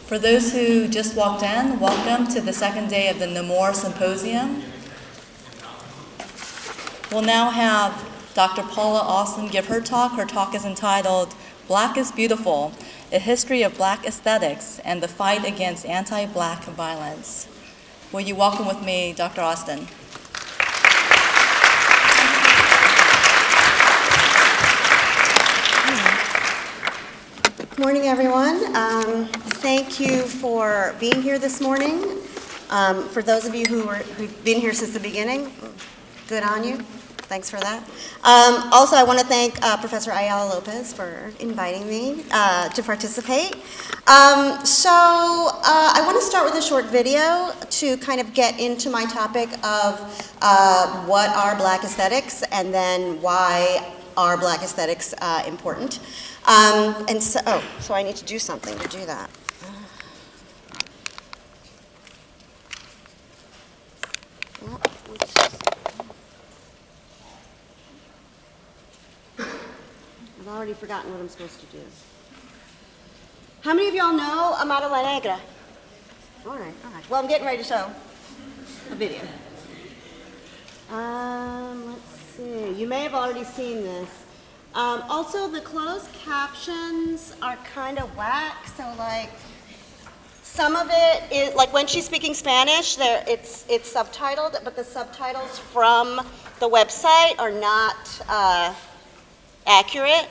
For those who just walked in, welcome to the second day of the Nammour Symposium. We'll now have Dr. Paula Austin give her talk. Her talk is entitled, Black is Beautiful, A History of Black Aesthetics and the Fight Against Anti-Black Violence. Will you welcome with me, Dr. Austin? Good morning, everyone. Thank you for being here this morning. For those of you who've been here since the beginning, good on you. Thanks for that. Also, I want to thank Professor Ayala Lopez for inviting me to participate. I want to start with a short video to kind of get into my topic of what are Black aesthetics and then why are Black aesthetics important. So I need to do something to do that. I've already forgotten what I'm supposed to do. How many of y'all know Amara La Negra? All right. Well, I'm getting ready to show a video. Let's see. You may have already seen this. Also, the closed captions are kind of whack, so like some of it is, like when she's speaking Spanish, it's subtitled, but the subtitles from the website are not accurate.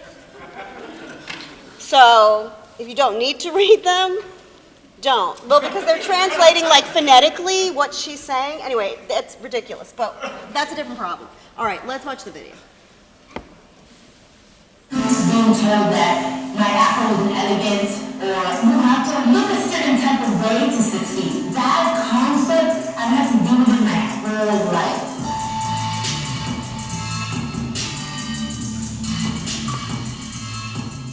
So if you don't need to read them, don't. Well, because they're translating like phonetically what she's saying. Anyway, that's ridiculous, but that's a different problem. All right, let's watch the video. Being told that my afro is elegant or you have to look a certain type of way to succeed. That concept I've had to deal with in my whole life.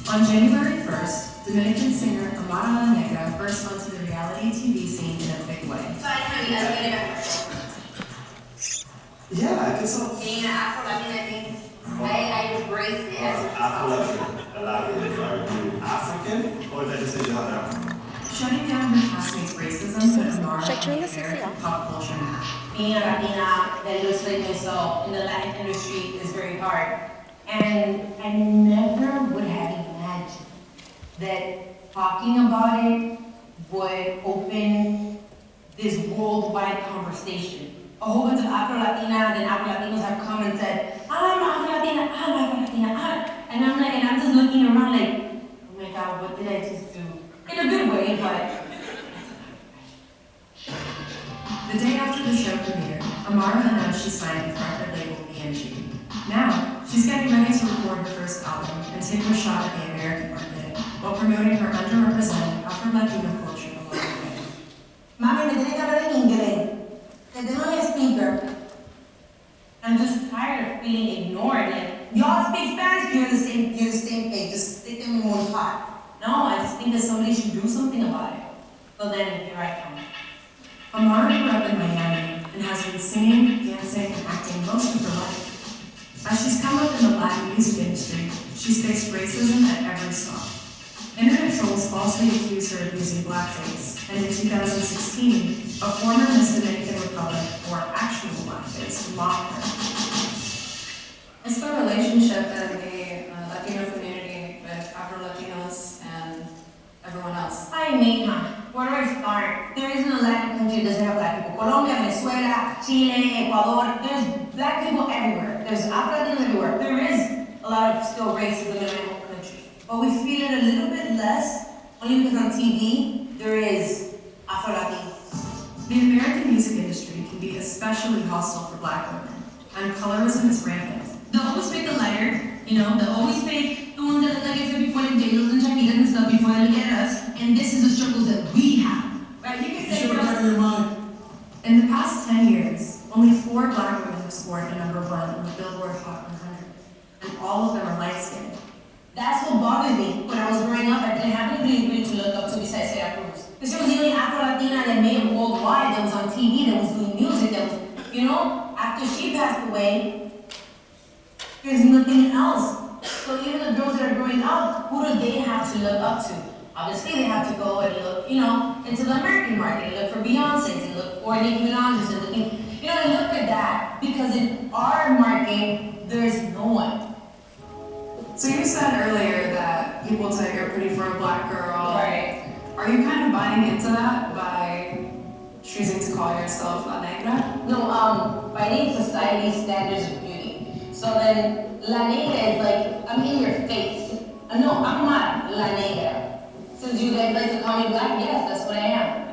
On January 1st, Dominican singer Amara La Negra burst onto the reality TV scene in a big way. Yeah, I think so. Being an Afro-Latina thing, I embrace it. Afro-Latina, are you African or is that just a genre? Shutting down her classmates' racism put Amara Should I turn on the this American pop culture map. Being a Latina that looks like myself in the Latin industry is very hard. And I never would have imagined that talking about it would open this worldwide conversation. A whole bunch of Afro-Latinas and Afro-Latinos have come and said, I'm Afro-Latina, I'm Afro-Latina, and I'm just looking around like, oh my God, what did I just do? In a good way, but. The day after the show premiered, Amara announced she signed with record label BMG. Now, she's getting ready to record her first album and take her shot at the American market while promoting her underrepresented Afro-Latino culture along the way. Mami, me tiene que hablar en inglés. Te tengo en speaker. I'm just tired of feeling ignored. Like, y'all speak Spanish, you're the same page. Just stick them in one pot. No, I just think that somebody should do something about it. So then, here I come. Amara grew up in Miami and has been singing, dancing, and acting most of her life. As she's come up in the Latin music industry, she's faced racism at every stop. Internet trolls falsely accused her of using blackface, and in 2016, a former Miss Dominican Republic, or actual blackface, mocked her. It's the relationship in the Latino community with Afro-Latinos and everyone else. Ay, mija, where do I start? There isn't a Latin country that doesn't have black people. Colombia, Venezuela, Chile, Ecuador, there's black people everywhere. There's Afro-Latinos everywhere. There is a lot of still racism in my home country. But we feel it a little bit less, only because on TV, there is Afro-Latinos. The American music industry can be especially hostile for black women, and colorism is rampant. They'll always fake the lighter, they'll always fake the ones that, like I said before, like J-Los and Shakiras and stuff before they look at us. And this is the struggles that we have, right? You can say for us. In the past 10 years, only 4 black women have scored a #1 on the Billboard Hot 100, and all of them are light-skinned. That's what bothered me. When I was growing up, I didn't have anybody really to look up to besides Sarah Cruz. Because she was the only Afro-Latina that made it worldwide, that was on TV, that was doing music, that was, after she passed away, there's nothing else. So even the girls that are growing up, who do they have to look up to? Obviously, they have to go and look, into the American market and look for Beyonce's and look for Nicki Minaj's and looking, and look at that, because in our market, there's no one. So you said earlier that people take you're pretty for a black girl. Right. Are you kind of buying into that by choosing to call yourself La Negra? No, by need society's standards of beauty. So then, La Negra is like, I'm in your face. No, I'm not La Negra. Since you guys like to call me black, yes, that's what I am.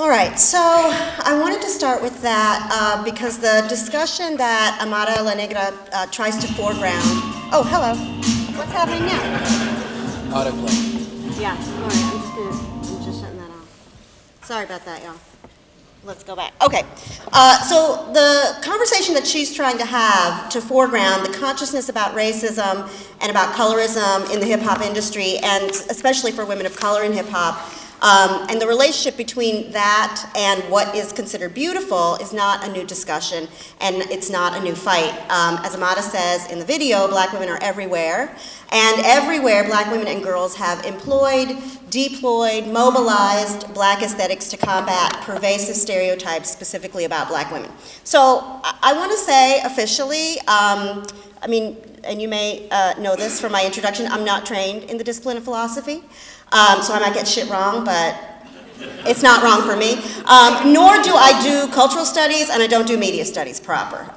All right, so I wanted to start with that because the discussion that Amara La Negra tries to foreground. Oh, hello. What's happening now? Autoplay. Yeah, all right, I'm just shutting that off. Sorry about that, y'all. Let's go back. Okay, so the conversation that she's trying to have to foreground the consciousness about racism and about colorism in the hip-hop industry, and especially for women of color in hip-hop, and the relationship between that and what is considered beautiful is not a new discussion, and it's not a new fight. As Amada says in the video, black women are everywhere, and everywhere black women and girls have employed, deployed, mobilized black aesthetics to combat pervasive stereotypes specifically about black women. So I want to say officially, and you may know this from my introduction, I'm not trained in the discipline of philosophy. So I might get shit wrong, but it's not wrong for me. Nor do I do cultural studies, and I don't do media studies proper.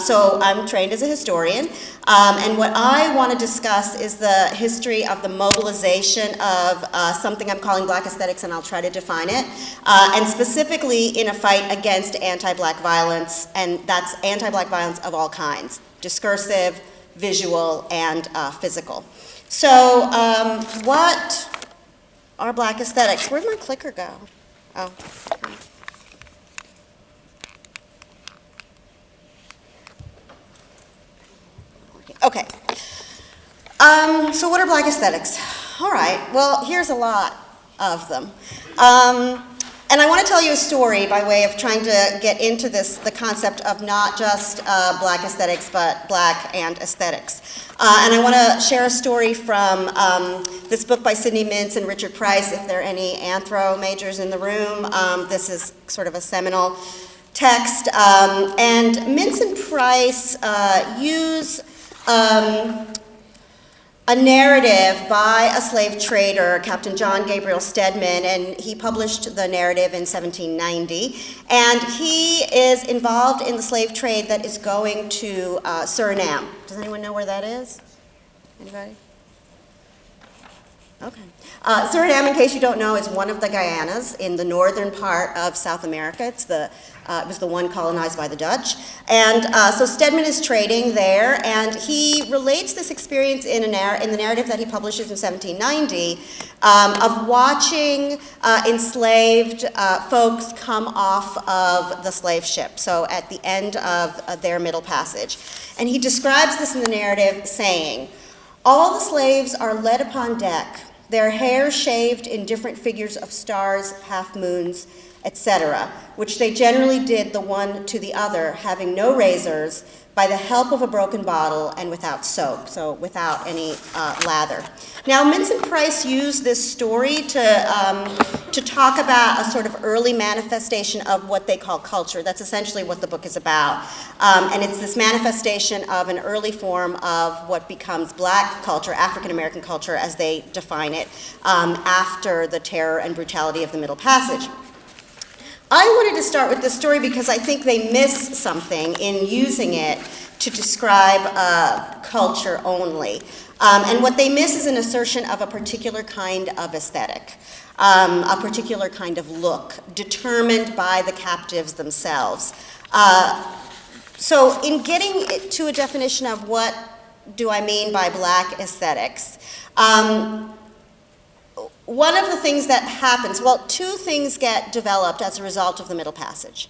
So I'm trained as a historian, and what I want to discuss is the history of the mobilization of something I'm calling black aesthetics, and I'll try to define it, and specifically in a fight against anti-black violence, and that's anti-black violence of all kinds, discursive, visual, and physical. So what are black aesthetics? Where'd my clicker go? Oh. Okay. So what are black aesthetics? All right, well, here's a lot of them. And I want to tell you a story by way of trying to get into the concept of not just black aesthetics, but black and aesthetics. And I want to share a story from this book by Sidney Mintz and Richard Price. If there are any anthro majors in the room, this is sort of a seminal text. And Mintz and Price use a narrative by a slave trader, Captain John Gabriel Stedman, and he published the narrative in 1790. And he is involved in the slave trade that is going to Suriname. Does anyone know where that is? Anybody? Okay. Suriname, in case you don't know, is one of the Guyanas in the northern part of South America. It was the one colonized by the Dutch. And so Stedman is trading there, and he relates this experience in the narrative that he publishes in 1790 of watching enslaved folks come off of the slave ship, so at the end of their middle passage. And he describes this in the narrative saying, "All the slaves are led upon deck, their hair shaved in different figures of stars, half moons, etc., which they generally did the one to the other, having no razors, by the help of a broken bottle and without soap," so without any lather. Now, Mintz and Price use this story to talk about a sort of early manifestation of what they call culture. That's essentially what the book is about. And it's this manifestation of an early form of what becomes black culture, African American culture as they define it, after the terror and brutality of the Middle Passage. I wanted to start with this story because I think they miss something in using it to describe culture only. And what they miss is an assertion of a particular kind of aesthetic, a particular kind of look, determined by the captives themselves. So in getting to a definition of what do I mean by black aesthetics, one of the things that happens, well, two things get developed as a result of the Middle Passage.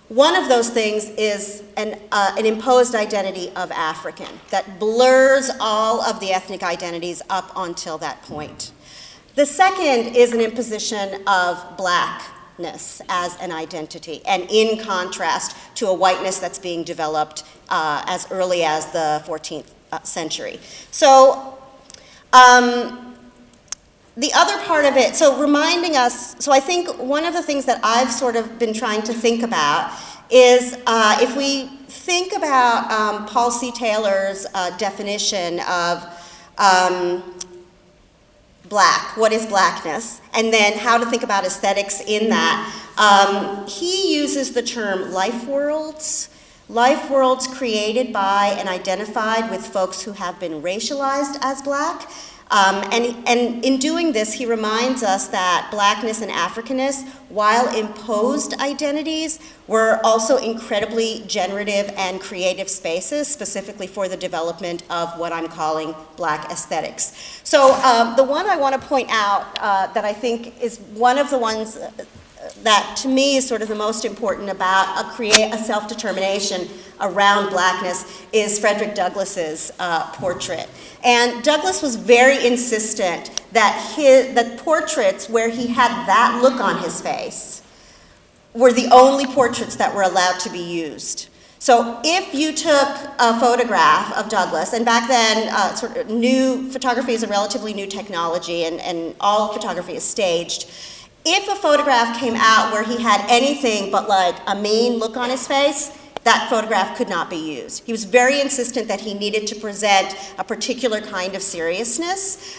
One of those things is an imposed identity of African that blurs all of the ethnic identities up until that point. The second is an imposition of black blackness as an identity, and in contrast to a whiteness that's being developed as early as the 14th century. So the other part of it, so reminding us, so I think one of the things that I've sort of been trying to think about is if we think about Paul C. Taylor's definition of black, what is blackness, and then how to think about aesthetics in that, he uses the term life worlds created by and identified with folks who have been racialized as black. And in doing this, he reminds us that blackness and Africanness, while imposed identities, were also incredibly generative and creative spaces, specifically for the development of what I'm calling black aesthetics. So the one I want to point out that I think is one of the ones that to me is sort of the most important about a self-determination around blackness is Frederick Douglass's portrait. And Douglass was very insistent that portraits where he had that look on his face were the only portraits that were allowed to be used. So if you took a photograph of Douglass, and back then sort of photography is a relatively new technology and all photography is staged, if a photograph came out where he had anything but like a mean look on his face, that photograph could not be used. He was very insistent that he needed to present a particular kind of seriousness.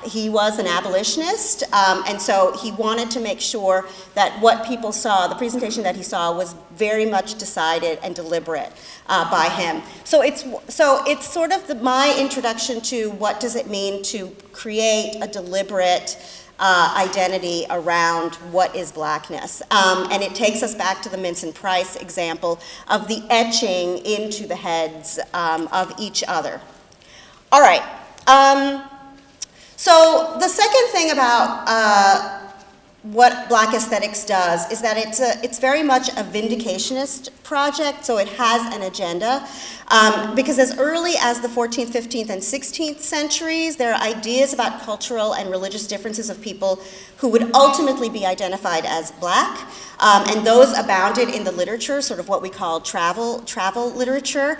He was an abolitionist, and so he wanted to make sure that what people saw, the presentation that he saw, was very much decided and deliberate by him. So it's sort of my introduction to what does it mean to create a deliberate identity around what is blackness. And it takes us back to the Minson Price example of the etching into the heads of each other. All right. So the second thing about what black aesthetics does is that it's very much a vindicationist project, so it has an agenda. Because as early as the 14th, 15th, and 16th centuries, there are ideas about cultural and religious differences of people who would ultimately be identified as black, and those abounded in the literature, sort of what we call travel literature,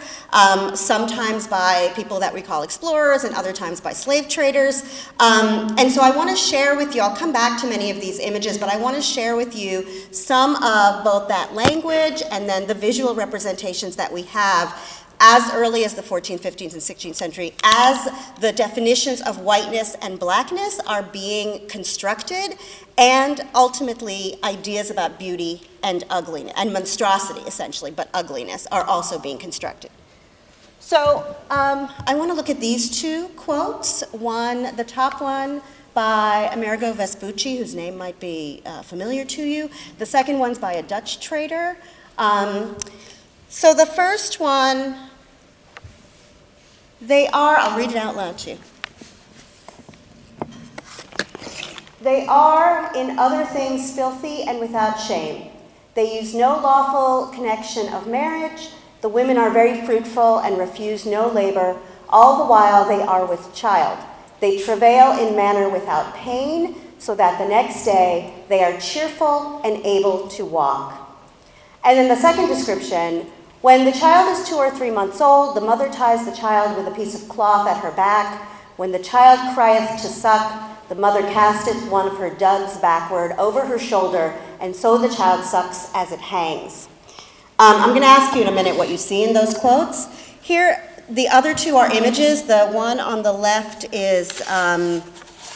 sometimes by people that we call explorers and other times by slave traders. And so I want to share with you, I'll come back to many of these images, but I want to share with you some of both that language and then the visual representations that we have as early as the 14th, 15th, and 16th century, as the definitions of whiteness and blackness are being constructed, and ultimately ideas about beauty and ugliness, and monstrosity essentially, but ugliness, are also being constructed. So I want to look at these two quotes. One, the top one, by Amerigo Vespucci, whose name might be familiar to you. The second one's by a Dutch trader. So the first one, I'll read it out loud to you. They are, in other things, filthy and without shame. They use no lawful connection of marriage. The women are very fruitful and refuse no labor. All the while they are with child. They travail in manner without pain, so that the next day they are cheerful and able to walk. And then the second description, when the child is 2 or 3 months old, the mother ties the child with a piece of cloth at her back. When the child crieth to suck, the mother casteth one of her dugs backward over her shoulder, and so the child sucks as it hangs. I'm going to ask you in a minute what you see in those quotes. Here, the other two are images. The one on the left is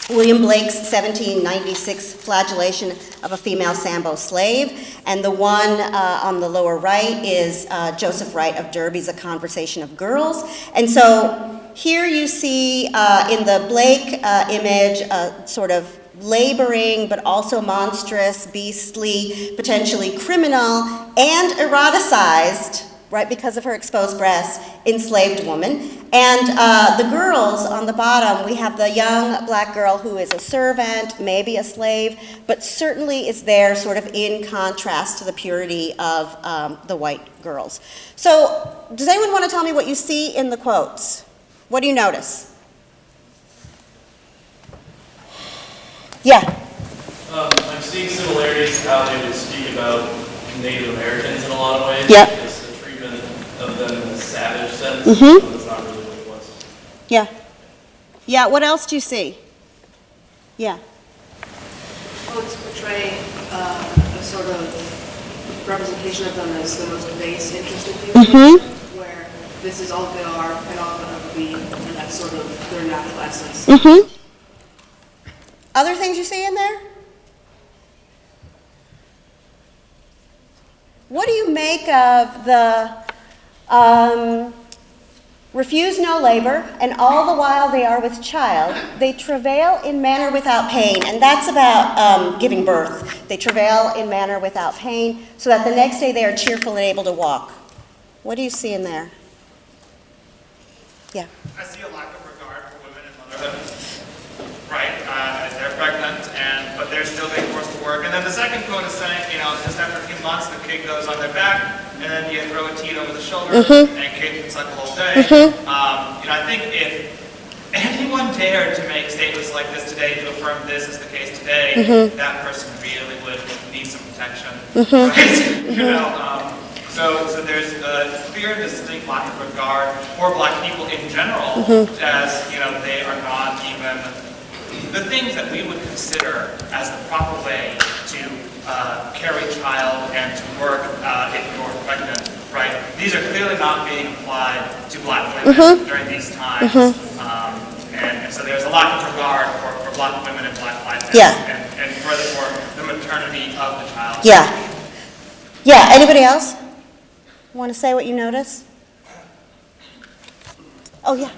William Blake's 1796 flagellation of a female Sambo slave, and the one on the lower right is Joseph Wright of Derby's A Conversation of Girls. And so here you see in the Blake image sort of laboring but also monstrous, beastly, potentially criminal, and eroticized, right, because of her exposed breasts, enslaved woman. And the girls on the bottom, we have the young black girl who is a servant, maybe a slave, but certainly is there sort of in contrast to the purity of the white girls. So does anyone want to tell me what you see in the quotes? What do you notice? Yeah. I'm seeing similarities curious how they would speak about Native Americans in a lot of ways. Yep. It's the treatment of them in a savage sense. Mhm. That's not really what it was. Yeah. Yeah, what else do you see? Yeah. Well, it's portraying a sort of representation of them as the most base, interested people, Mm-hmm. where this is all they are and all they'll ever be, and that's sort of their natural essence. Mm-hmm. Other things you see in there? What do you make of the refuse no labor, and all the while they are with child, they travail in manner without pain, and that's about giving birth. They travail in manner without pain, so that the next day they are cheerful and able to walk. What do you see in there? Yeah. I see a lack of regard for women and motherhood, right? They're pregnant, but they're still being forced to work. And then the second quote is saying, just after a few months, the kid goes on their back, and then you throw a teat over the shoulder, and kid can suck the whole day. I think if anyone dared to make statements like this today, to affirm this is the case today, that person really would need some protection, right? So there's a clear, distinct lack of regard for black people in general, as they are not even the things that we would consider as the proper way to carry child and to work if you're pregnant, right? These are clearly not being applied to black women during these times. And so there's a lack of regard for black women and black lives, and furthermore, the maternity of the child. Yeah, anybody else want to say what you notice? Oh, yeah.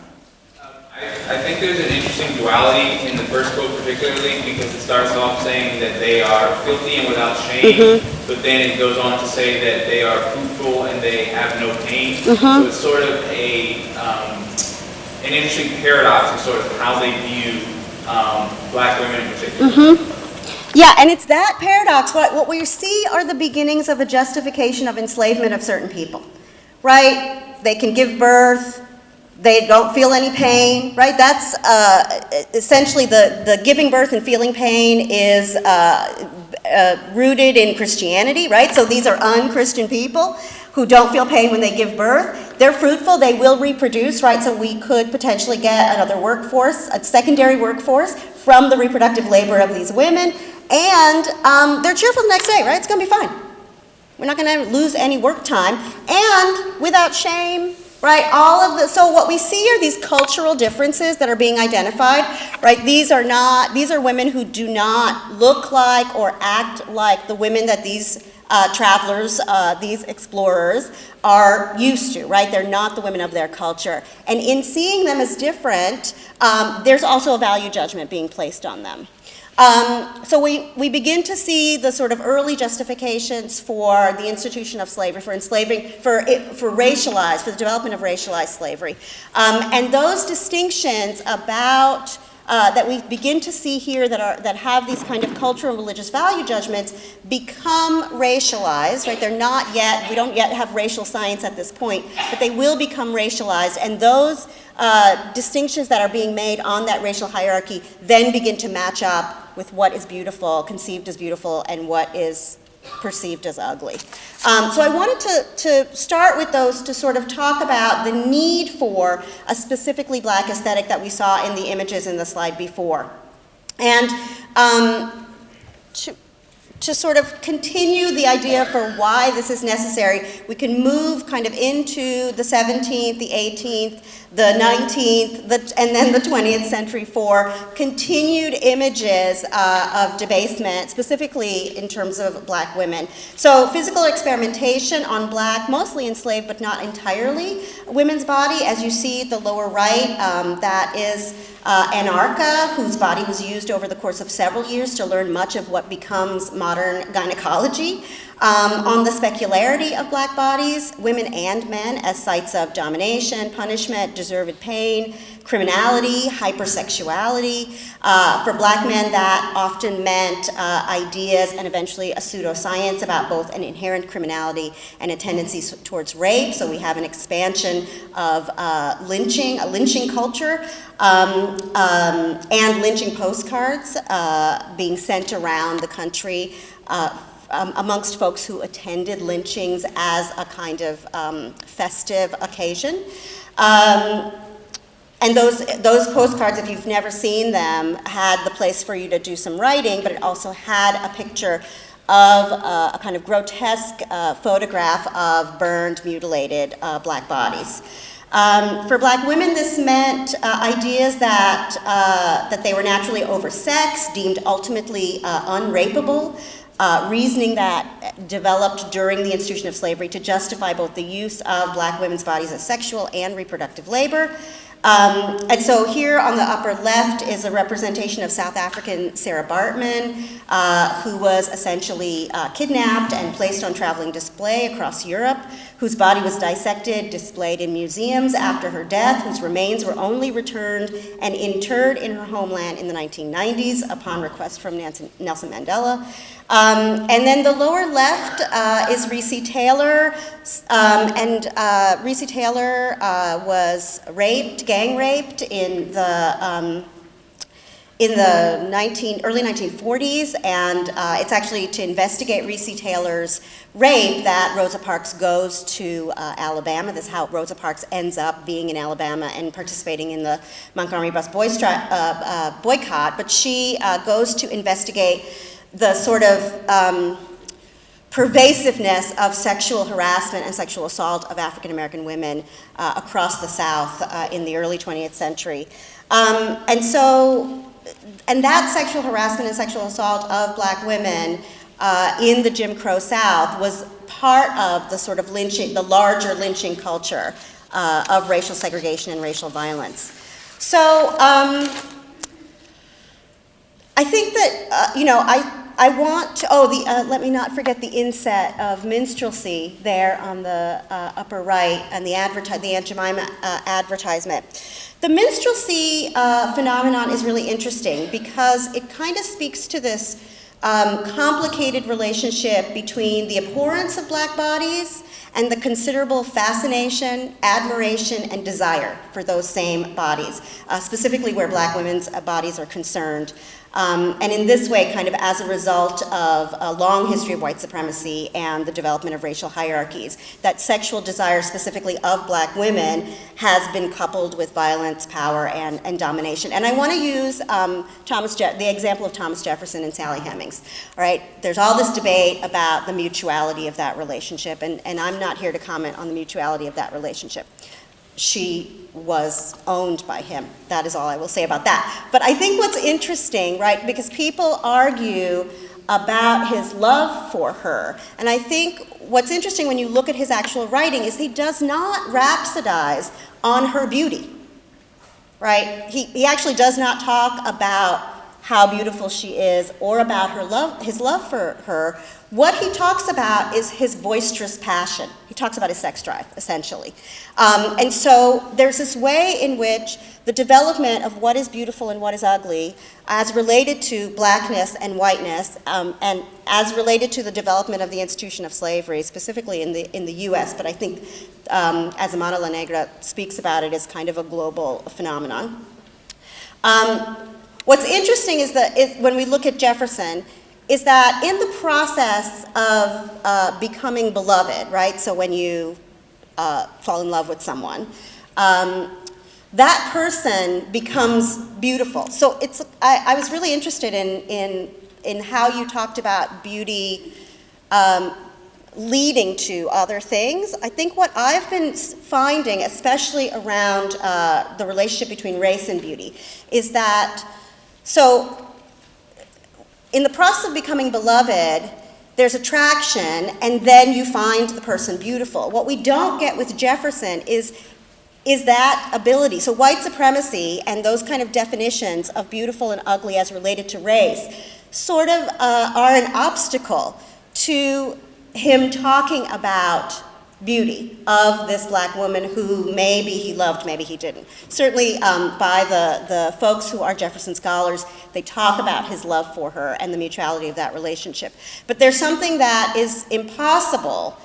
I think there's an interesting duality in the first quote particularly, because it starts off saying that they are filthy and without shame, but then it goes on to say that they are fruitful and they have no pain. So it's sort of an interesting paradox in sort of how they view black women in particular. Yeah, and it's that paradox. What we see are the beginnings of a justification of enslavement of certain people, right? They can give birth. They don't feel any pain, right? That's essentially the giving birth and feeling pain is rooted in Christianity, right? So these are un-Christian people who don't feel pain when they give birth. They're fruitful, they will reproduce, right? So we could potentially get another workforce, a secondary workforce from the reproductive labor of these women. And they're cheerful the next day, right? It's gonna be fine. We're not gonna lose any work time. And without shame, right, so what we see are these cultural differences that are being identified, right? These are women who do not look like or act like the women that these travelers, these explorers are used to, right? They're not the women of their culture. And in seeing them as different, there's also a value judgment being placed on them. So we begin to see the sort of early justifications for the institution of slavery, for enslaving, for the development of racialized slavery. And those distinctions about, that we begin to see here that have these kind of cultural and religious value judgments become racialized, right? We don't yet have racial science at this point, but they will become racialized, and those distinctions that are being made on that racial hierarchy then begin to match up with what is beautiful, conceived as beautiful, and what is perceived as ugly. So I wanted to start with those to sort of talk about the need for a specifically black aesthetic that we saw in the images in the slide before. And to sort of continue the idea for why this is necessary, we can move kind of into the 17th, the 18th, the 19th, and then the 20th century for continued images of debasement, specifically in terms of black women. So physical experimentation on black, mostly enslaved but not entirely, women's body, as you see at the lower right, that is Anarcha, whose body was used over the course of several years to learn much of what becomes modern gynecology. On the specularity of black bodies, women and men, as sites of domination, punishment, deserved pain, criminality, hypersexuality. For black men, that often meant ideas and eventually a pseudoscience about both an inherent criminality and a tendency towards rape. So we have an expansion of lynching, a lynching culture, and lynching postcards being sent around the country amongst folks who attended lynchings as a kind of festive occasion. And those postcards, if you've never seen them, had the place for you to do some writing, but it also had a picture of a kind of grotesque photograph of burned, mutilated black bodies. For black women, this meant ideas that they were naturally oversexed, deemed ultimately unrapeable, reasoning that developed during the institution of slavery to justify both the use of black women's bodies as sexual and reproductive labor. And so here on the upper left is a representation of South African Sarah Baartman, who was essentially kidnapped and placed on traveling display across Europe, whose body was dissected, displayed in museums after her death, whose remains were only returned and interred in her homeland in the 1990s upon request from Nelson Mandela. And then the lower left is Recy Taylor, and Recy Taylor was gang raped in the early 1940s, and it's actually to investigate Recy Taylor's rape that Rosa Parks goes to Alabama. This is how Rosa Parks ends up being in Alabama and participating in the Montgomery bus boycott, but she goes to investigate the sort of pervasiveness of sexual harassment and sexual assault of African American women across the South in the early 20th century. And that sexual harassment and sexual assault of black women in the Jim Crow South was part of the sort of lynching, the larger lynching culture of racial segregation and racial violence. So I think that, I want to, let me not forget the inset of minstrelsy there on the upper right and the Aunt Jemima advertisement. The minstrelsy phenomenon is really interesting because it kind of speaks to this complicated relationship between the abhorrence of black bodies and the considerable fascination, admiration, and desire for those same bodies, specifically where black women's bodies are concerned. And in this way, kind of as a result of a long history of white supremacy and the development of racial hierarchies, that sexual desire specifically of black women has been coupled with violence, power, and domination. And I want to use the example of Thomas Jefferson and Sally Hemings. All right, there's all this debate about the mutuality of that relationship, and I'm not here to comment on the mutuality of that relationship. She was owned by him. That is all I will say about that. But I think what's interesting, right, because people argue about his love for her, and I think what's interesting when you look at his actual writing is he does not rhapsodize on her beauty, right? He actually does not talk about how beautiful she is or about his love for her. What he talks about is his boisterous passion. He talks about his sex drive, essentially. And so there's this way in which the development of what is beautiful and what is ugly, as related to blackness and whiteness, and as related to the development of the institution of slavery, specifically in the U.S., but I think Azamata La Negra speaks about it as kind of a global phenomenon. What's interesting is that when we look at Jefferson, is that in the process of becoming beloved, right? So when you fall in love with someone, that person becomes beautiful. So I was really interested in how you talked about beauty leading to other things. I think what I've been finding, especially around the relationship between race and beauty, is that in the process of becoming beloved, there's attraction, and then you find the person beautiful. What we don't get with Jefferson is that ability. So white supremacy and those kind of definitions of beautiful and ugly as related to race sort of are an obstacle to him talking about beauty of this black woman who maybe he loved, maybe he didn't. Certainly by the folks who are Jefferson scholars, they talk about his love for her and the mutuality of that relationship. But there's something that is impossible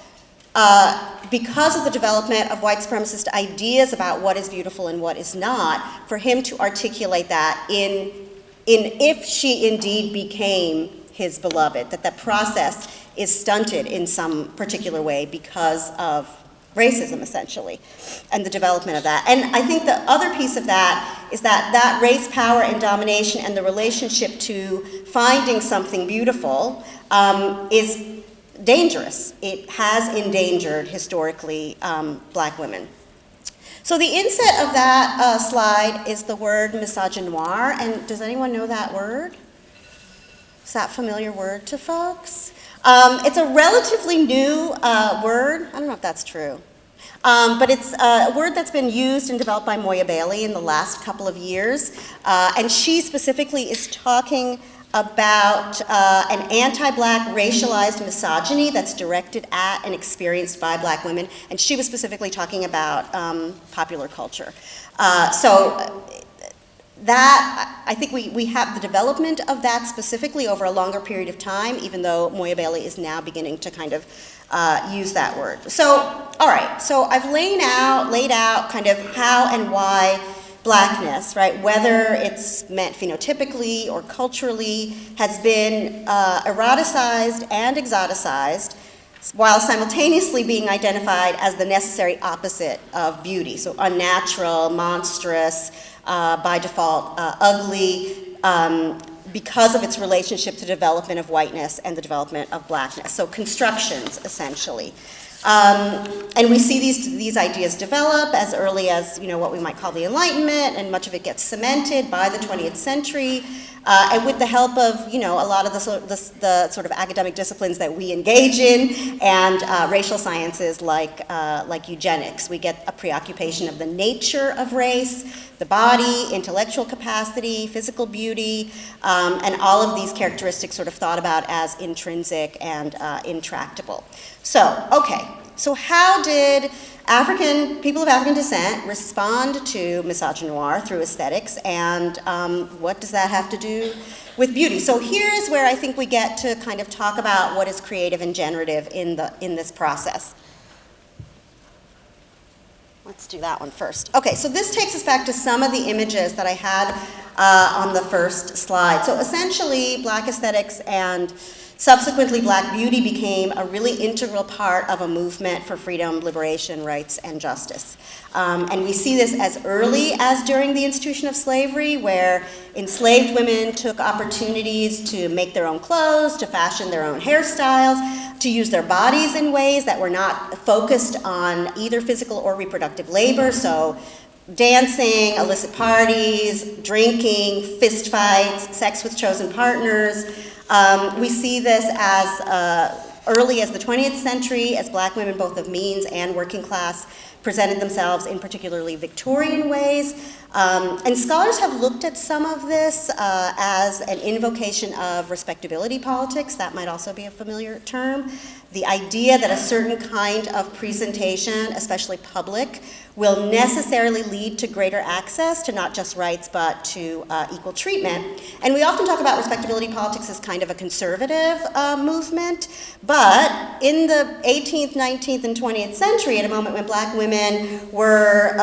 because of the development of white supremacist ideas about what is beautiful and what is not, for him to articulate that in if she indeed became his beloved, that process is stunted in some particular way because of racism, essentially, and the development of that. And I think the other piece of that is that race power and domination and the relationship to finding something beautiful is dangerous. It has endangered, historically, black women. So the inset of that slide is the word misogynoir, and does anyone know that word? Is that a familiar word to folks? It's a relatively new word. I don't know if that's true. But it's a word that's been used and developed by Moya Bailey in the last couple of years. And she specifically is talking about an anti-black racialized misogyny that's directed at and experienced by black women. And she was specifically talking about popular culture. So that, I think we have the development of that specifically over a longer period of time, even though Moya Bailey is now beginning to kind of use that word. So, all right, so I've laid out kind of how and why blackness, right, whether it's meant phenotypically or culturally, has been eroticized and exoticized, while simultaneously being identified as the necessary opposite of beauty. So unnatural, monstrous, by default, ugly, because of its relationship to development of whiteness and the development of blackness. So constructions, essentially. And we see these ideas develop as early as, what we might call the Enlightenment, and much of it gets cemented by the 20th century. And with the help of, a lot of the sort of academic disciplines that we engage in, and racial sciences like eugenics, we get a preoccupation of the nature of race, the body, intellectual capacity, physical beauty, and all of these characteristics sort of thought about as intrinsic and intractable. So, okay, so how did people of African descent respond to misogynoir through aesthetics, and what does that have to do with beauty? So here's where I think we get to kind of talk about what is creative and generative in this process. Let's do that one first. Okay, so this takes us back to some of the images that I had on the first slide. So essentially, black aesthetics and subsequently black beauty became a really integral part of a movement for freedom, liberation, rights, and justice. And we see this as early as during the institution of slavery, where enslaved women took opportunities to make their own clothes, to fashion their own hairstyles, to use their bodies in ways that were not focused on either physical or reproductive labor. So dancing, illicit parties, drinking, fist fights, sex with chosen partners. We see this as early as the 20th century, as black women, both of means and working class, presented themselves in particularly Victorian ways. And scholars have looked at some of this as an invocation of respectability politics. That might also be a familiar term. The idea that a certain kind of presentation, especially public, will necessarily lead to greater access to not just rights, but to equal treatment. And we often talk about respectability politics as kind of a conservative movement, but in the 18th, 19th, and 20th century, at a moment when black women were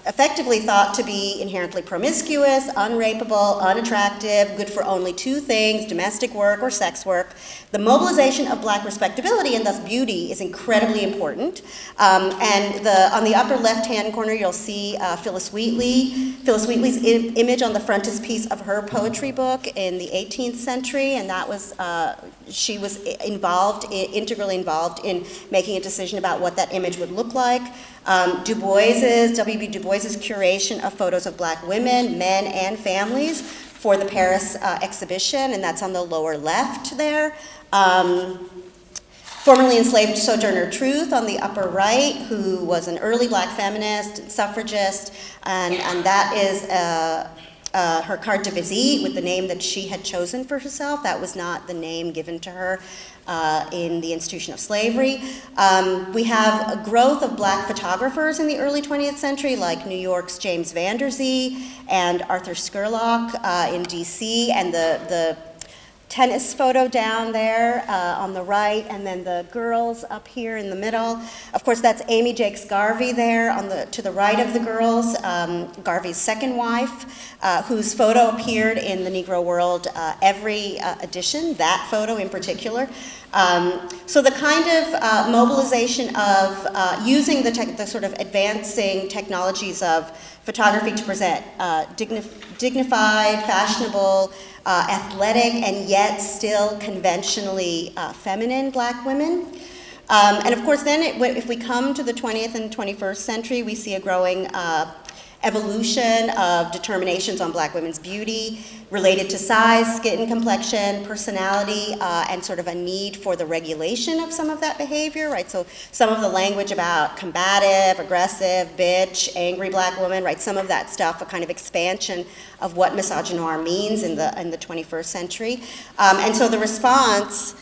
effectively thought to be inherently promiscuous, unrapeable, unattractive, good for only two things, domestic work or sex work, the mobilization of black respectability and thus beauty is incredibly important. And on the upper left-hand corner, you'll see Phyllis Wheatley. Phyllis Wheatley's image on the frontispiece of her poetry book in the 18th century, and that was, she was integrally involved in making a decision about what that image would look like. W.B. Du Bois's curation of photos of black women, men, and families for the Paris exhibition, and that's on the lower left there. Formerly enslaved Sojourner Truth on the upper right, who was an early black feminist, suffragist, and that is her carte de visite with the name that she had chosen for herself. That was not the name given to her in the institution of slavery. We have a growth of black photographers in the early 20th century, like New York's James Van Der Zee and Arthur Scurlock in DC, and the tennis photo down there on the right, and then the girls up here in the middle. Of course, that's Amy Jakes Garvey there to the right of the girls, Garvey's second wife, whose photo appeared in the Negro World every edition, that photo in particular. So the kind of mobilization of using the sort of advancing technologies of photography to present dignified, fashionable, athletic, and yet still conventionally feminine black women. And of course, then if we come to the 20th and 21st century, we see a growing evolution of determinations on black women's beauty related to size, skin complexion, personality, and sort of a need for the regulation of some of that behavior, right? So some of the language about combative, aggressive, bitch, angry black woman, right? Some of that stuff, a kind of expansion of what misogynoir means in the 21st century. And so the response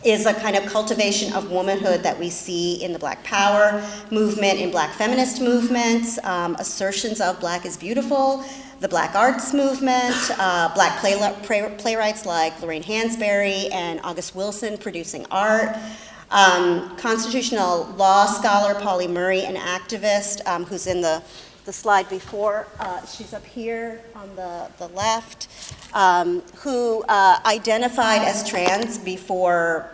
is a kind of cultivation of womanhood that we see in the Black Power movement, in Black feminist movements, assertions of Black is beautiful, the Black arts movement, Black playwrights like Lorraine Hansberry and August Wilson producing art, constitutional law scholar Pauli Murray, an activist who's in the slide before, she's up here on the left, who identified as trans before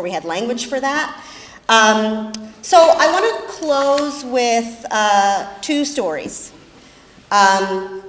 we had language for that. So I want to close with two stories. And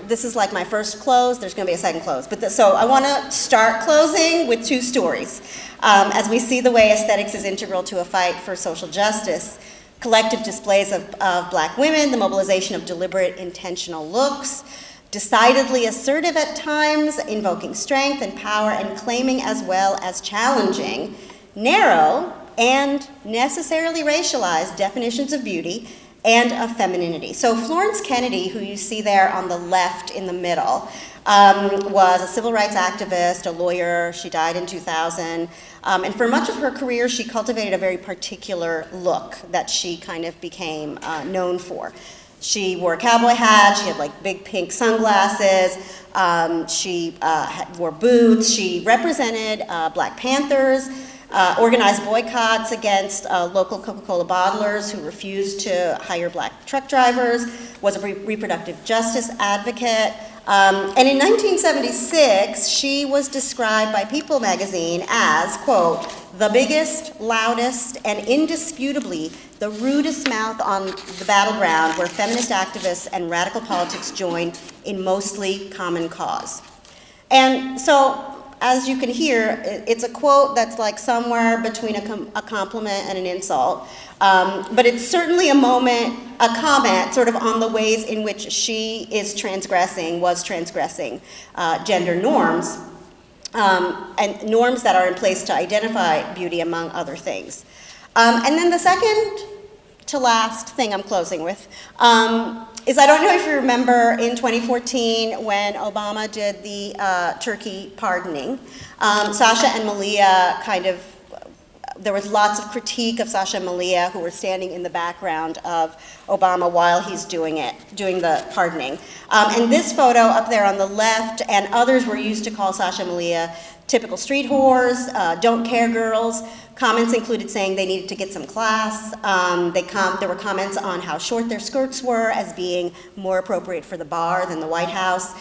this is like my first close, there's going to be a second close. So I want to start closing with two stories. As we see the way aesthetics is integral to a fight for social justice, collective displays of black women, the mobilization of deliberate, intentional looks, decidedly assertive at times, invoking strength and power, and claiming as well as challenging narrow and necessarily racialized definitions of beauty and of femininity. So Florence Kennedy, who you see there on the left in the middle, was a civil rights activist, a lawyer. She died in 2000. And for much of her career, she cultivated a very particular look that she kind of became known for. She wore a cowboy hat, she had like big pink sunglasses, she wore boots, she represented Black Panthers, organized boycotts against local Coca-Cola bottlers who refused to hire black truck drivers, was a reproductive justice advocate. And in 1976, she was described by People magazine as, quote, the biggest, loudest, and indisputably the rudest mouth on the battleground where feminist activists and radical politics join in mostly common cause. And so, as you can hear, it's a quote that's like somewhere between a compliment and an insult. But it's certainly a comment sort of on the ways in which she was transgressing gender norms, and norms that are in place to identify beauty, among other things. And then the second to last thing I'm closing with is, I don't know if you remember in 2014 when Obama did the Turkey pardoning, Sasha and Malia there was lots of critique of Sasha and Malia, who were standing in the background of Obama while he's doing the pardoning. And this photo up there on the left, and others were used to call Sasha and Malia typical street whores, don't care girls. Comments included saying they needed to get some class. There were comments on how short their skirts were as being more appropriate for the bar than the White House.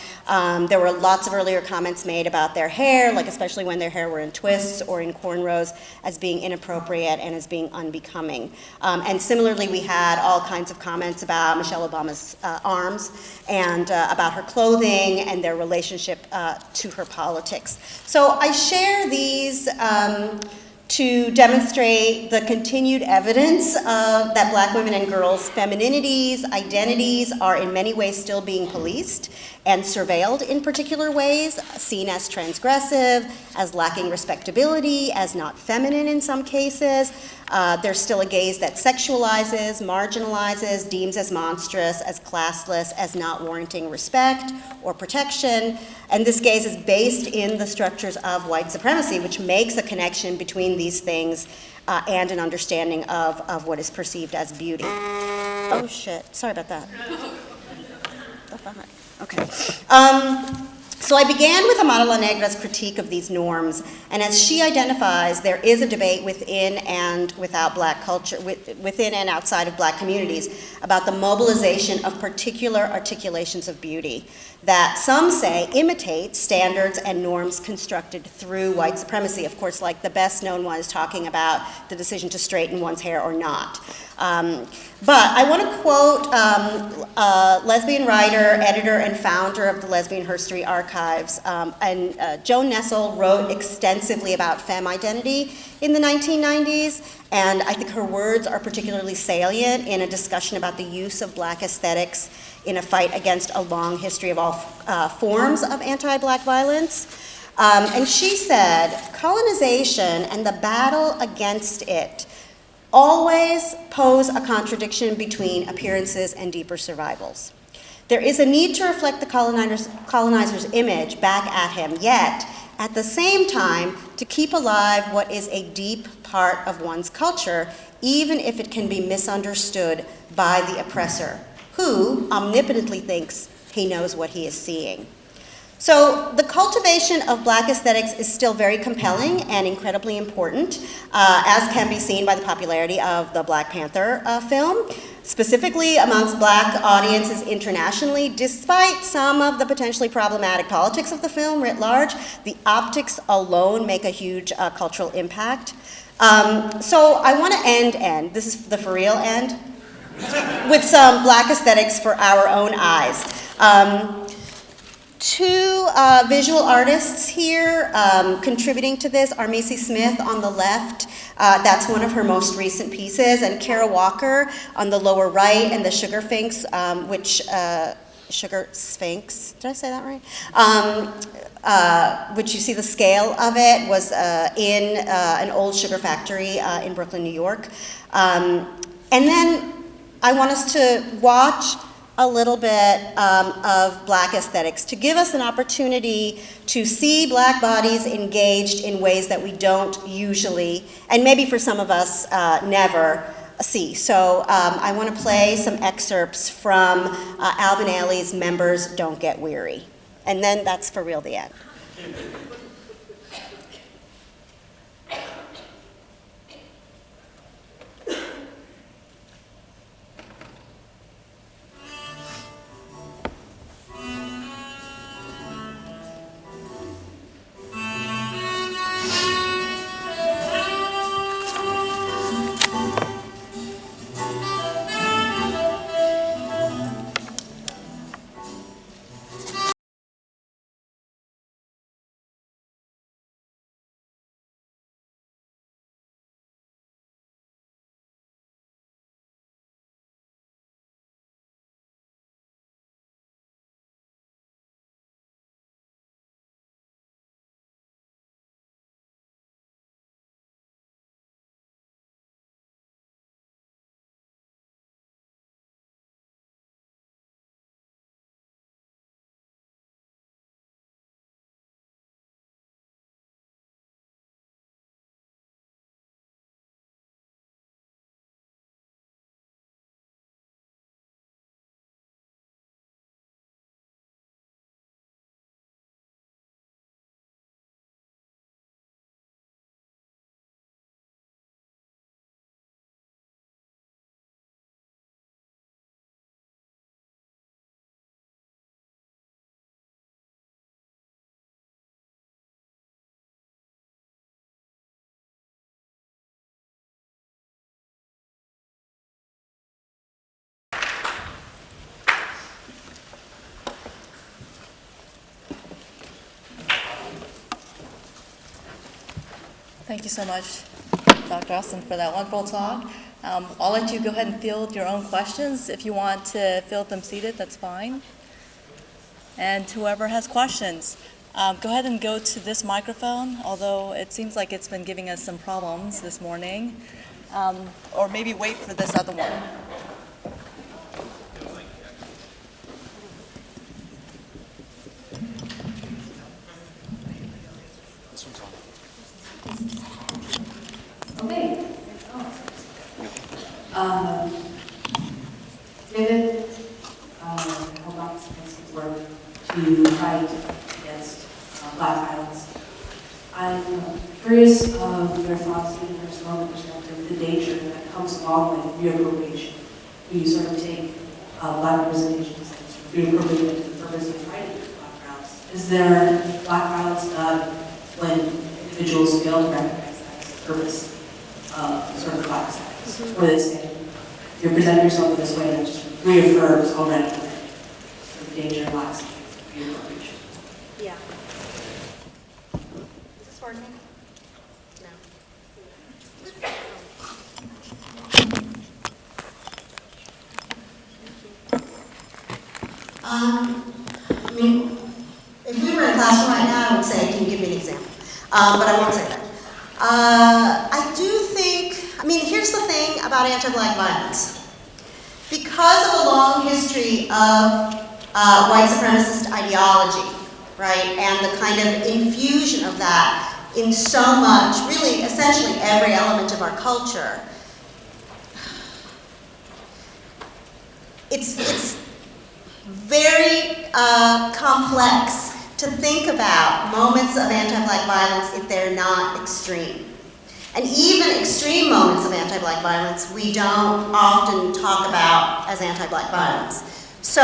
There were lots of earlier comments made about their hair, like especially when their hair were in twists or in cornrows, as being inappropriate and as being unbecoming. And similarly, we had all kinds of comments about Michelle Obama's arms and about her clothing and their relationship to her politics. So I share these to demonstrate the continued evidence that black women and girls' femininities, identities are in many ways still being policed and surveilled in particular ways, seen as transgressive, as lacking respectability, as not feminine in some cases. There's still a gaze that sexualizes, marginalizes, deems as monstrous, as classless, as not warranting respect or protection. And this gaze is based in the structures of white supremacy, which makes a connection between these things and an understanding of what is perceived as beauty. Oh shit, sorry about that. Oh, fuck. Okay. So I began with Amara La Negra's critique of these norms, and as she identifies, there is a debate within and without black culture, within and outside of black communities, about the mobilization of particular articulations of beauty that some say imitate standards and norms constructed through white supremacy. Of course, like the best known one is talking about the decision to straighten one's hair or not. But I want to quote lesbian writer, editor, and founder of the Lesbian Herstory Archives. Joan Nessel wrote extensively about femme identity in the 1990s, and I think her words are particularly salient in a discussion about the use of black aesthetics in a fight against a long history of all forms of anti-black violence. And she said, colonization and the battle against it always pose a contradiction between appearances and deeper survivals. There is a need to reflect the colonizer's image back at him, yet, at the same time, to keep alive what is a deep part of one's culture, even if it can be misunderstood by the oppressor, who omnipotently thinks he knows what he is seeing. So the cultivation of black aesthetics is still very compelling and incredibly important, as can be seen by the popularity of the Black Panther film, specifically amongst black audiences internationally. Despite some of the potentially problematic politics of the film writ large, the optics alone make a huge cultural impact. So I want to end, this is the for real end, with some black aesthetics for our own eyes. Two visual artists here contributing to this are Macy Smith on the left, that's one of her most recent pieces, and Kara Walker on the lower right, and the Sugar Sphinx, Sugar Sphinx, did I say that right? Which you see the scale of it was in an old sugar factory in Brooklyn, New York. And then I want us to watch a little bit of black aesthetics to give us an opportunity to see black bodies engaged in ways that we don't usually, and maybe for some of us, never see. So I want to play some excerpts from Alvin Ailey's Members Don't Get Weary. And then that's for real the end. Thank you so much. Dr. Austin, for that wonderful talk. I'll let you go ahead and field your own questions. If you want to field them seated, that's fine. And whoever has questions, go ahead and go to this microphone, although it seems like it's been giving us some problems this morning. Or maybe wait for this other one. Okay. David, hold on to work to fight against black violence. I'm curious of your thoughts in your historical perspective, the danger that comes along with reappropriation. You sort of take black representations and reappropriate it to the purpose of fighting black violence. Is there black violence done when individuals fail to recognize that as the purpose of sort of black status? Or they say, you present yourself in this way that just reaffirms already the danger of black reappropriation. Yeah. Is this working? No. I mean, if we were in a classroom right now, I would say, can you give me an example? But I won't say that. I do think, I mean, here's the thing about anti-black violence. Because of a long history of white supremacist ideology, right, and the kind of infusion of that in so much, really, essentially every element of our culture, it's very complex to think about moments of anti-black violence if they're not extreme. And even extreme moments of anti-black violence, we don't often talk about as anti-black violence. So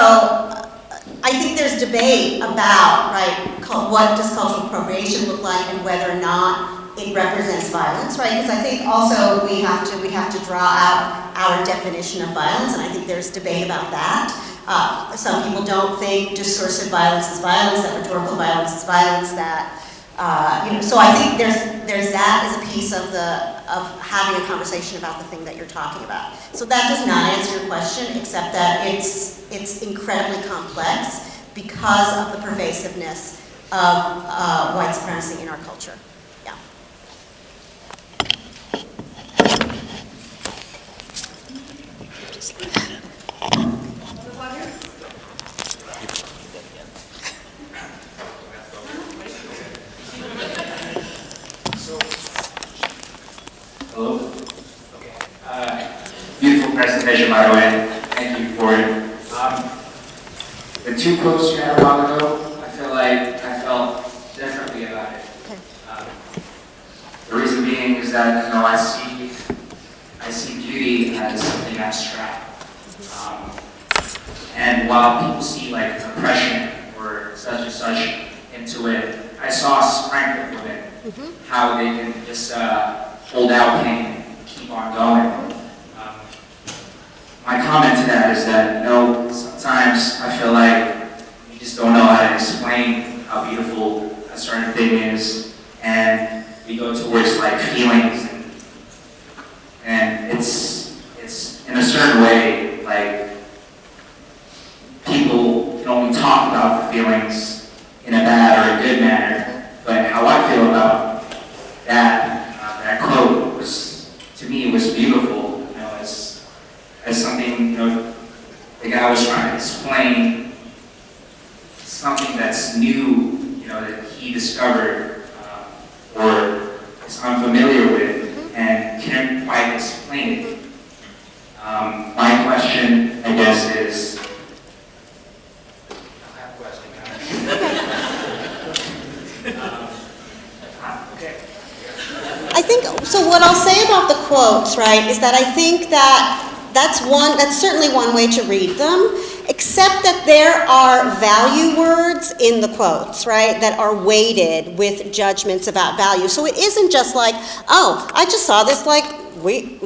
I think there's debate about, right, what does cultural appropriation look like and whether or not it represents violence, right? Because I think also we have to draw out our definition of violence, and I think there's debate about that. Some people don't think discursive violence is violence, that rhetorical violence is violence, that so I think there's that as a piece of having a conversation about the thing that you're talking about. So that does not answer your question, except that it's incredibly complex because of the pervasiveness of white supremacy in our culture. Yeah. Hello? Okay. Beautiful presentation, by the way. Thank you for it. The two quotes you had a while ago, I feel like I felt differently about it. The reason being is that, I see beauty as something abstract. And while people see like oppression or such and such into it, I saw strength in women, how they can just hold out pain and keep on going. My comment to that is that, sometimes I feel like we just don't know how to explain how beautiful a certain thing is, and we go towards like feelings, and it's in a certain way, like people can only talk about the feelings in a bad or a good manner, but how I feel about that quote was, to me, was beautiful, as something, the guy was trying to explain something that's new, that he discovered or is unfamiliar with and can't quite explain it. My question, I guess, is, I have a question, okay. I think, so what I'll say about the quotes, right, is that I think that that's certainly one way to read them, except that there are value words in the quotes, right, that are weighted with judgments about value. So it isn't just like, oh, I just saw this, like,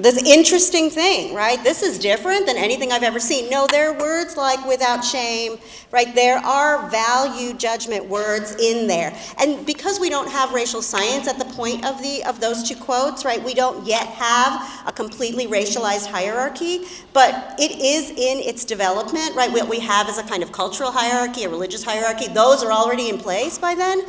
this interesting thing, right? This is different than anything I've ever seen. No, there are words like without shame, right? There are value judgment words in there. And because we don't have racial science at the point of those two quotes, right, we don't yet have a completely racialized hierarchy, but it is in its development, right? What we have is a kind of cultural hierarchy, a religious hierarchy. Those are already in place by then.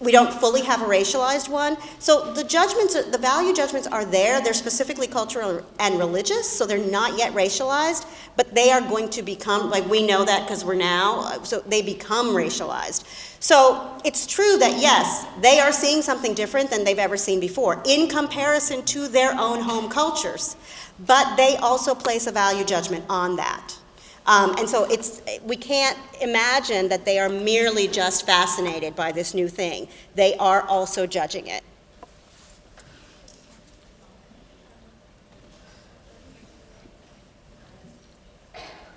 We don't fully have a racialized one. So the judgments, the value judgments are there. They're specifically cultural and religious, so they're not yet racialized, but they are going to become, like we know that because we're now, so they become racialized. So it's true that yes, they are seeing something different than they've ever seen before in comparison to their own home cultures, but they also place a value judgment on that. And so we can't imagine that they are merely just fascinated by this new thing. They are also judging it.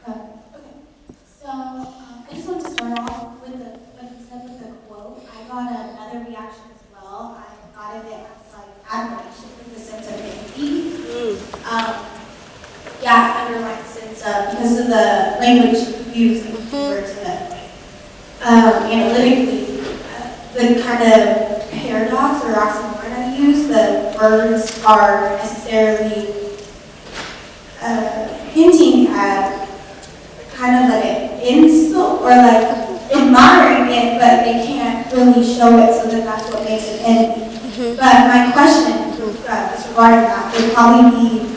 So I just want to start off with what you said with the quote. I got another reaction as well. I thought of it as like admiration with the sense of empathy. Yeah, underlined sense of, because of the language used in regards to analytically, the kind of paradox or oxymoron I use, the words are necessarily hinting at kind of like an insult or like admiring it, but they can't really show it, so that's what makes it envy. But my question regarding that would probably be,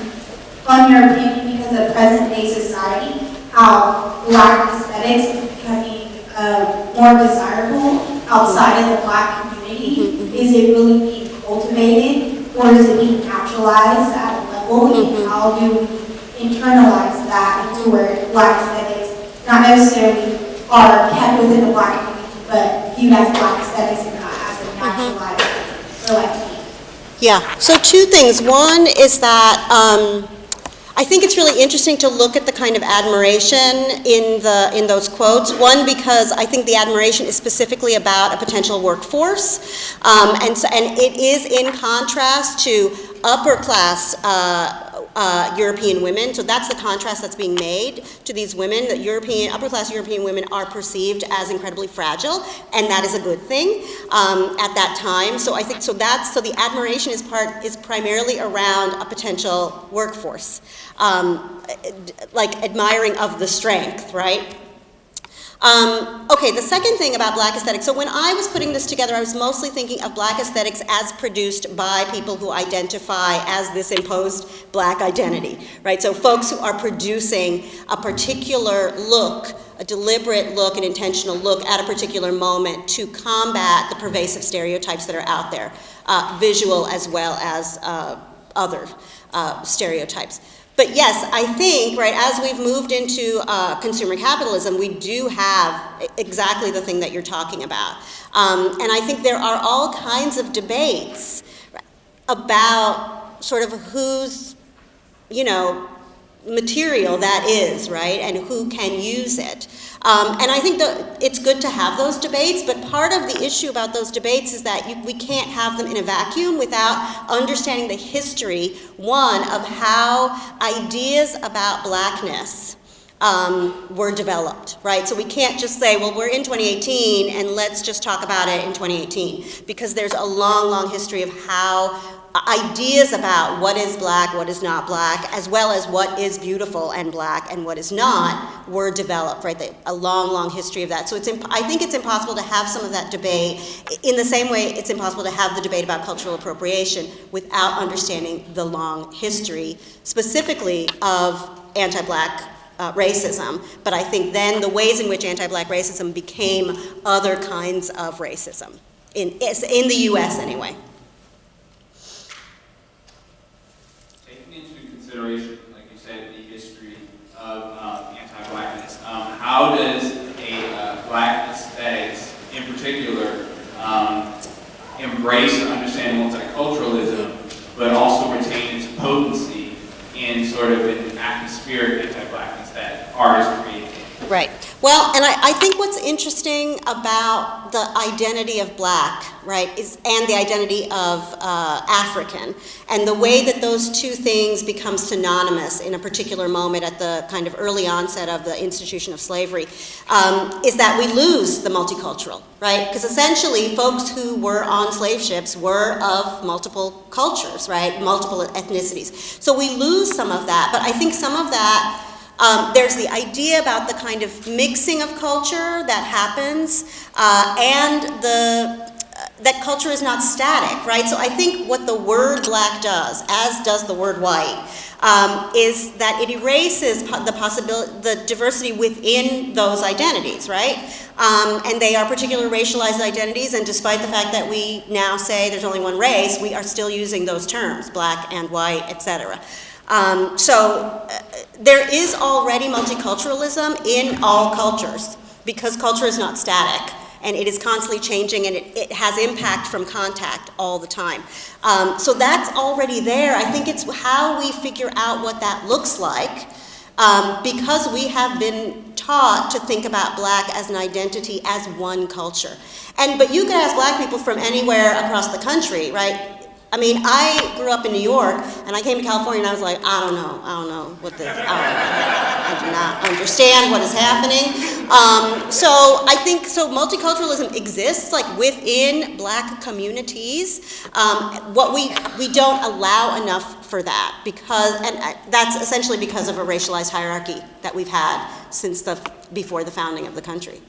on your opinion, because of present-day society, how Black aesthetics is becoming more desirable outside of the Black community. Is it really being cultivated, or is it being naturalized at a level? And how do we internalize that into where Black aesthetics not necessarily are kept within the Black community, but viewed as Black aesthetics and not as a naturalized for like me? Yeah, so two things. One is that I think it's really interesting to look at the kind of admiration in those quotes. One, because I think the admiration is specifically about a potential workforce, and it is in contrast to upper class European women. So that's the contrast that's being made to these women. That upper class European women are perceived as incredibly fragile, and that is a good thing at that time. So I think so the admiration is primarily around a potential workforce, like admiring of the strength, right? Okay, the second thing about Black aesthetics, so when I was putting this together, I was mostly thinking of Black aesthetics as produced by people who identify as this imposed Black identity, right? So folks who are producing a particular look, a deliberate look, an intentional look at a particular moment to combat the pervasive stereotypes that are out there, visual as well as other stereotypes. But yes, I think, right, as we've moved into consumer capitalism, we do have exactly the thing that you're talking about. And I think there are all kinds of debates about sort of whose, material that is, right, and who can use it. And I think that it's good to have those debates, but part of the issue about those debates is that we can't have them in a vacuum without understanding the history, one, of how ideas about Blackness were developed, right? So we can't just say, well, we're in 2018 and let's just talk about it in 2018, because there's a long, long history of how ideas about what is Black, what is not Black, as well as what is beautiful and Black and what is not, were developed, right? A long, long history of that. So I think it's impossible to have some of that debate in the same way it's impossible to have the debate about cultural appropriation without understanding the long history, specifically of anti-Black racism. But I think then the ways in which anti-Black racism became other kinds of racism, in the US anyway. Consideration, like you said, the history of anti-Blackness. How does a Black aesthetics, in particular, embrace or understand multiculturalism, but also retain its potency in sort of an atmospheric anti-Blackness that art is creating? Right. Well, and I think what's interesting about the identity of Black, right, and the identity of African, and the way that those two things become synonymous in a particular moment at the kind of early onset of the institution of slavery, is that we lose the multicultural, right? Because essentially, folks who were on slave ships were of multiple cultures, right, multiple ethnicities. So we lose some of that, but I think some of that, there's the idea about the kind of mixing of culture that happens, and that culture is not static, right? So I think what the word Black does, as does the word white, is that it erases the diversity within those identities, right? And they are particular racialized identities, and despite the fact that we now say there's only one race, we are still using those terms, Black and white, etc. There is already multiculturalism in all cultures, because culture is not static, and it is constantly changing, and it has impact from contact all the time. So that's already there. I think it's how we figure out what that looks like, because we have been taught to think about Black as an identity, as one culture. But you could ask Black people from anywhere across the country, right? I mean, I grew up in New York, and I came to California, and I was like, I don't know what this, I do not understand what is happening. So I think, multiculturalism exists, like, within Black communities. What we don't allow enough for that, and that's essentially because of a racialized hierarchy that we've had since before the founding of the country.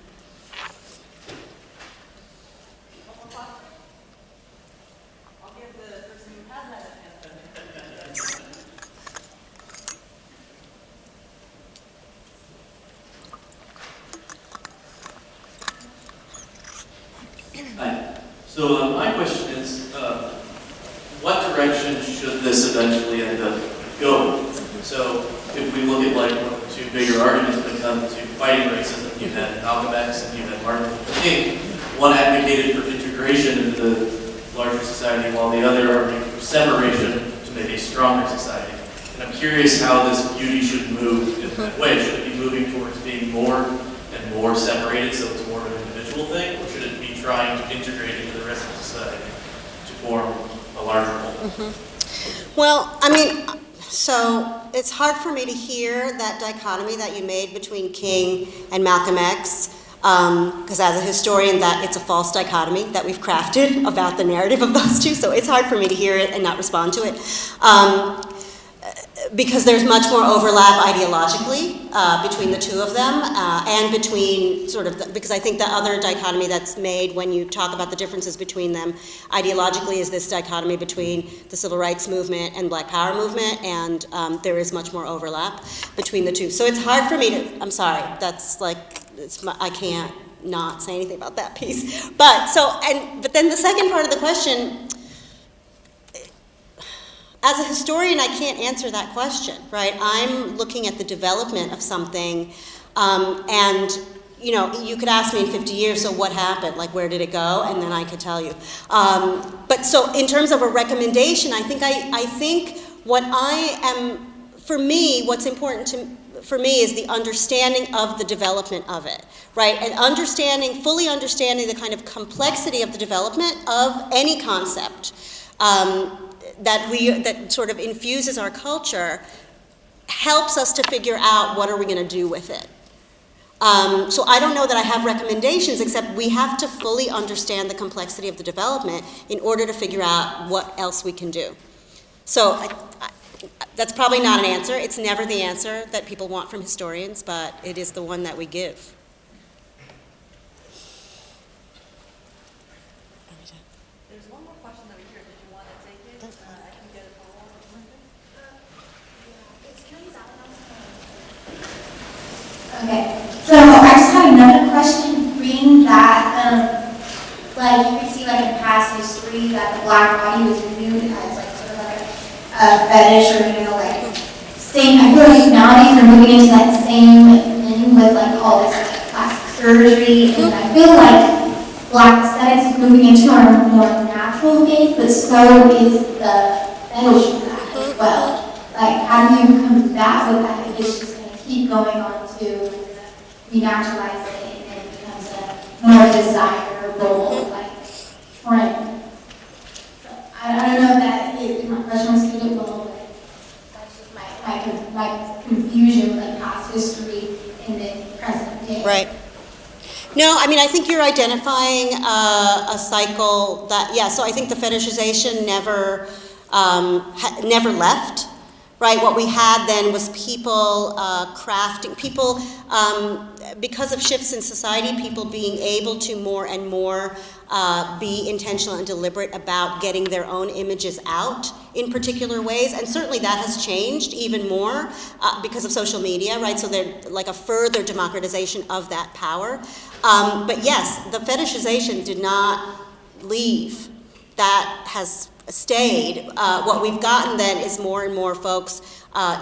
Hi. So my question is, what direction should this eventually end up going? So if we look at like two bigger arguments when it comes to fighting racism, you had Malcolm X and you had Martin Luther King. One advocated for integration into the larger society, while the other argued for separation to make a stronger society. And I'm curious how this beauty should move in that way. Should it be moving towards being more and more separated, so it's more of an individual thing, or should it be trying to integrate into the rest of society to form a larger whole? Well, I mean, so it's hard for me to hear that dichotomy that you made between King and Malcolm X, because as a historian, that it's a false dichotomy that we've crafted about the narrative of those two, so it's hard for me to hear it and not respond to it. Because there's much more overlap ideologically between the two of them, and between because I think the other dichotomy that's made when you talk about the differences between them ideologically is this dichotomy between the civil rights movement and Black Power movement, and there is much more overlap between the two. So it's hard for me to, I'm sorry, that's like, I can't not say anything about that piece. But then the second part of the question, as a historian, I can't answer that question, right? I'm looking at the development of something, and you could ask me in 50 years, so what happened? Like, where did it go? And then I could tell you. But so in terms of a recommendation, I think what's important for me is the understanding of the development of it, right? And fully understanding the kind of complexity of the development of any concept. That sort of infuses our culture, helps us to figure out what are we going to do with it. So I don't know that I have recommendations, except we have to fully understand the complexity of the development in order to figure out what else we can do. So that's probably not an answer. It's never the answer that people want from historians, but it is the one that we give. Okay, so I just had another question, reading that, like you can see like in past history that the Black body was viewed as like sort of like a fetish, or I feel like nowadays we're moving into that same thing with like all this like plastic surgery, and I feel like Black aesthetics is moving into our more natural phase, but so is the fetish of that as well. Like, how do you combat with that if it's just going to keep going on to we naturalize it and it becomes a more desirable, like, trend. So I don't know if that is, my question was suitable, but that's just my confusion with like past history and then present day. Right. No, I mean, I think you're identifying a cycle that, yeah, so I think the fetishization never left, right? What we had then was people crafting, people, because of shifts in society, people being able to more and more be intentional and deliberate about getting their own images out in particular ways, and certainly that has changed even more because of social media, right? So there's like a further democratization of that power. But yes, the fetishization did not leave. That has stayed. What we've gotten then is more and more folks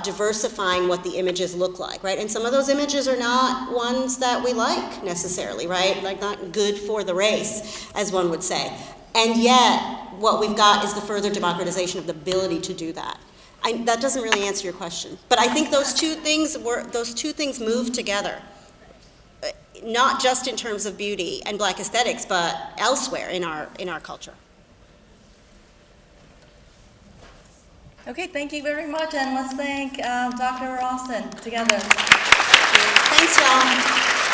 diversifying what the images look like, right? And some of those images are not ones that we like necessarily, right? Like not good for the race, as one would say. And yet, what we've got is the further democratization of the ability to do that. That doesn't really answer your question. But I think those two things move together. Not just in terms of beauty and Black aesthetics, but elsewhere in our culture. Okay, thank you very much, and let's thank Dr. Austin together. Thanks, y'all.